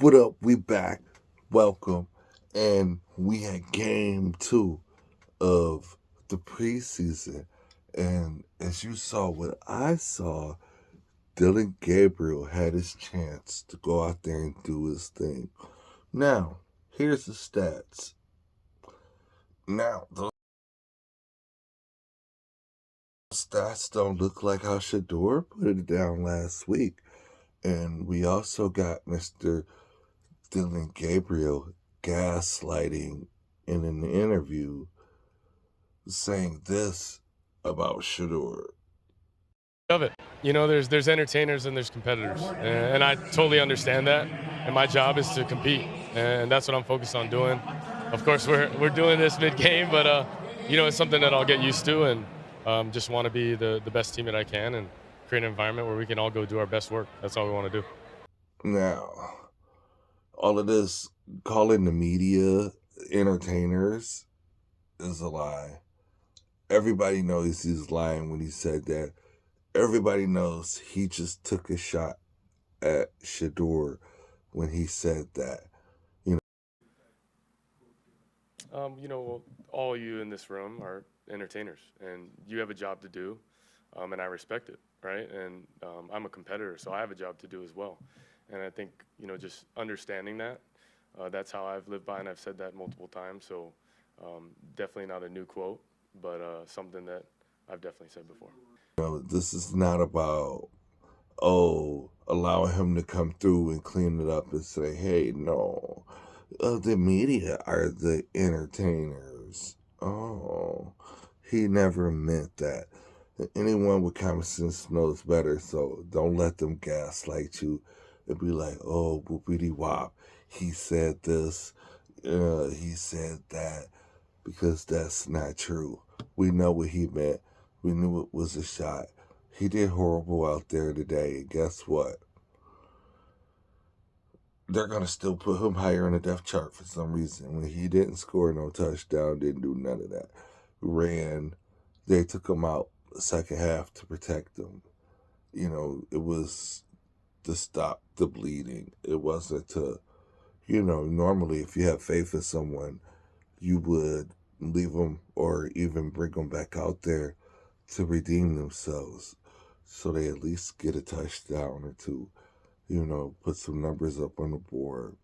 What up? We back. Welcome. And we had game 2 of the preseason. And as you saw, what I saw, Dillon Gabriel had his chance to go out there and do his thing. Now, here's the stats. Now, those stats don't look like how Shedeur put it down last week. And we also got Mr. Dillon Gabriel gaslighting in an interview saying this about Shedeur. Of it. There's entertainers and there's competitors, and I totally understand that. And my job is to compete, and that's what I'm focused on doing. Of course, we're doing this mid game, but it's something that I'll get used to, and just want to be the best team that I can, and create an environment where we can all go do our best work. That's all we want to do. Now, all of this calling the media entertainers is a lie. Everybody knows he's lying when he said that. Everybody knows he just took a shot at Shedeur when he said that. All you in this room are entertainers, and you have a job to do, and I respect it, right? And I'm a competitor, so I have a job to do as well. And I think, just understanding that, that's how I've lived by, and I've said that multiple times. So definitely not a new quote, but something that I've definitely said before. This is not about, allowing him to come through and clean it up and say, hey, no, the media are the entertainers. Oh, he never meant that. Anyone with common sense knows better, so don't let them gaslight you and be like, oh, whoopity wop, he said this, he said that, because that's not true. We know what he meant. We knew it was a shot. He did horrible out there today, and guess what? They're going to still put him higher on the depth chart for some reason. When he didn't score no touchdown, didn't do none of that. They took him out the second half to protect him. It was to stop the bleeding. It wasn't to, normally if you have faith in someone, you would leave them or even bring them back out there to redeem themselves so they at least get a touchdown or two. Put some numbers up on the board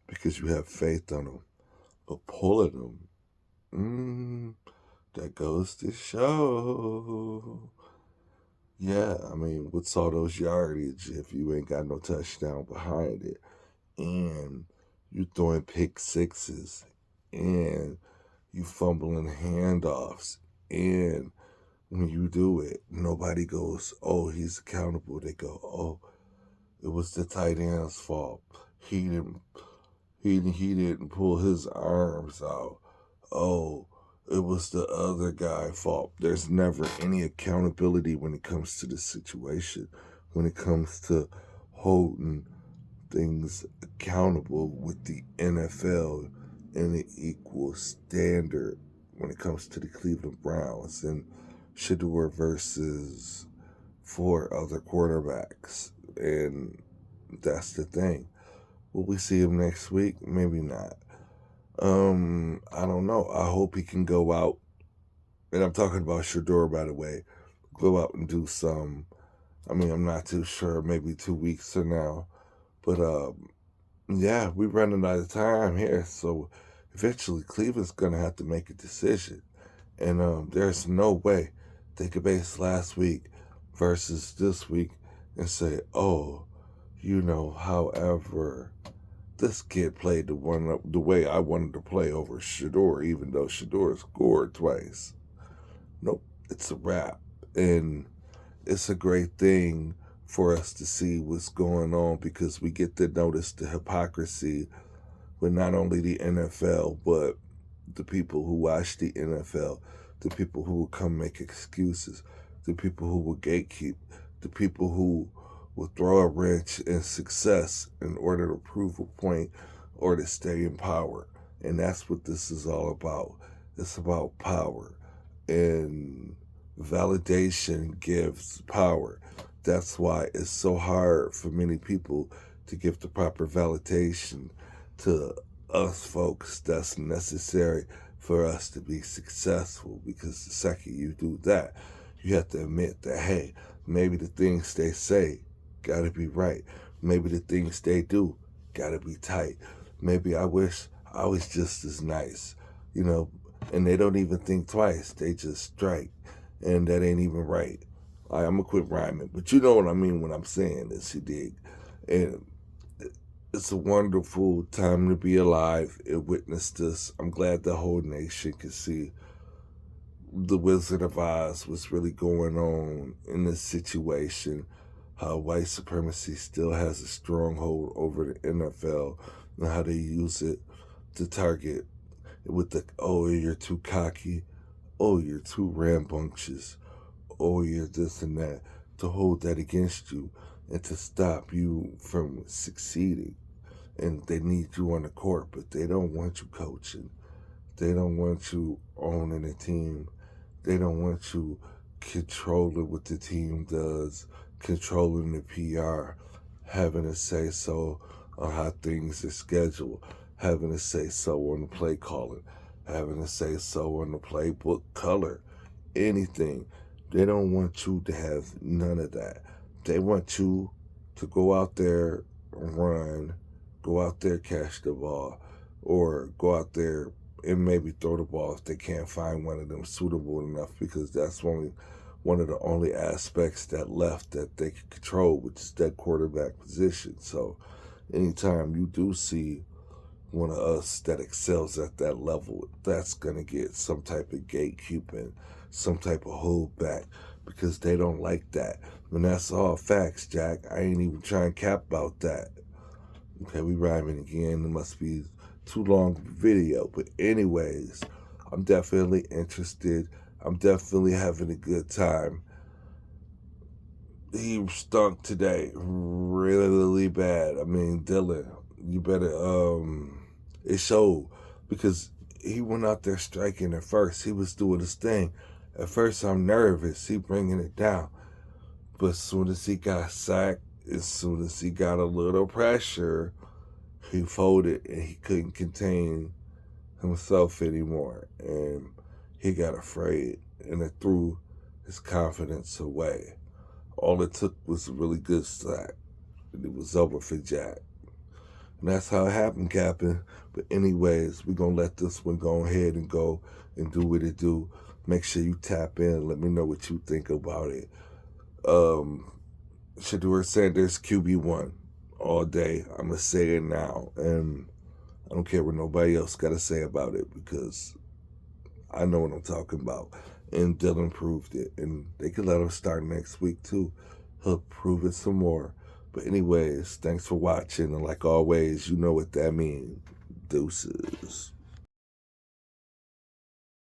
because you have faith on them. But pulling them, that goes to show. Yeah, I mean, what's all those yardage if you ain't got no touchdown behind it? And you throwing pick sixes, and you fumbling handoffs, and when you do it, nobody goes, oh, he's accountable. They go, oh, it was the tight end's fault. He didn't pull his arms out. Oh, it was the other guy's fault. There's never any accountability when it comes to the situation, when it comes to holding things accountable with the NFL and an equal standard when it comes to the Cleveland Browns and Shedeur versus 4 other quarterbacks. And that's the thing. Will we see him next week? Maybe not. I don't know. I hope he can go out, and I'm talking about Shedeur, by the way, go out and do some. I mean, I'm not too sure, maybe 2 weeks from now. But yeah, we're running out of time here. So eventually Cleveland's going to have to make a decision. And there's no way they could base last week versus this week and say, oh, however, this kid played the way I wanted to play over Shedeur, even though Shedeur scored twice. Nope, it's a wrap. And it's a great thing for us to see what's going on because we get to notice the hypocrisy with not only the NFL, but the people who watch the NFL, the people who will come make excuses, the people who will gatekeep, the people who will throw a wrench in success in order to prove a point or to stay in power. And that's what this is all about. It's about power. And validation gives power. That's why it's so hard for many people to give the proper validation to us folks that's necessary for us to be successful. Because the second you do that, you have to admit that, hey, maybe the things they say gotta be right. Maybe the things they do gotta be tight. Maybe I wish I was just as nice, you know, and they don't even think twice. They just strike. And that ain't even right. I'm gonna quit rhyming, but you know what I mean when I'm saying this, you dig? And it's a wonderful time to be alive and witness this. I'm glad the whole nation can see the Wizard of Oz, what's really going on in this situation, how white supremacy still has a stronghold over the NFL, and how they use it to target with the, oh, you're too cocky, oh, you're too rambunctious, oh, you're this and that, to hold that against you and to stop you from succeeding. And they need you on the court, but they don't want you coaching. They don't want you owning a team. They don't want you controlling what the team does, controlling the PR, having a say so on how things are scheduled, having a say so on the play calling, having a say so on the playbook color, anything. They don't want you to have none of that. They want you to go out there, run, go out there, catch the ball, or go out there and maybe throw the ball if they can't find one of them suitable enough, because that's only one of the only aspects that left that they can control, which is that quarterback position. So anytime you do see one of us that excels at that level, that's going to get some type of gatekeeping, some type of holdback, because they don't like that. And that's all facts, Jack. I ain't even trying to cap about that. Okay, we rhyming again. It must be too long of a video. But anyways, I'm definitely interested. I'm definitely having a good time. He stunk today really bad. I mean, Dillon, you better, it showed, because he went out there striking at first. He was doing his thing. At first, I'm nervous. He bringing it down. But as soon as he got sacked, as soon as he got a little pressure, he folded and he couldn't contain himself anymore. And he got afraid, and it threw his confidence away. All it took was a really good sack, and it was over for Jack. And that's how it happened, Captain. But anyways, we're going to let this one go ahead and go and do what it do. Make sure you tap in. Let me know what you think about it. Shedeur Sanders, QB1 all day. I'm going to say it now. And I don't care what nobody else got to say about it, because I know what I'm talking about. And Dillon proved it. And they could let him start next week, too. He'll prove it some more. But anyways, thanks for watching. And like always, you know what that means. Deuces.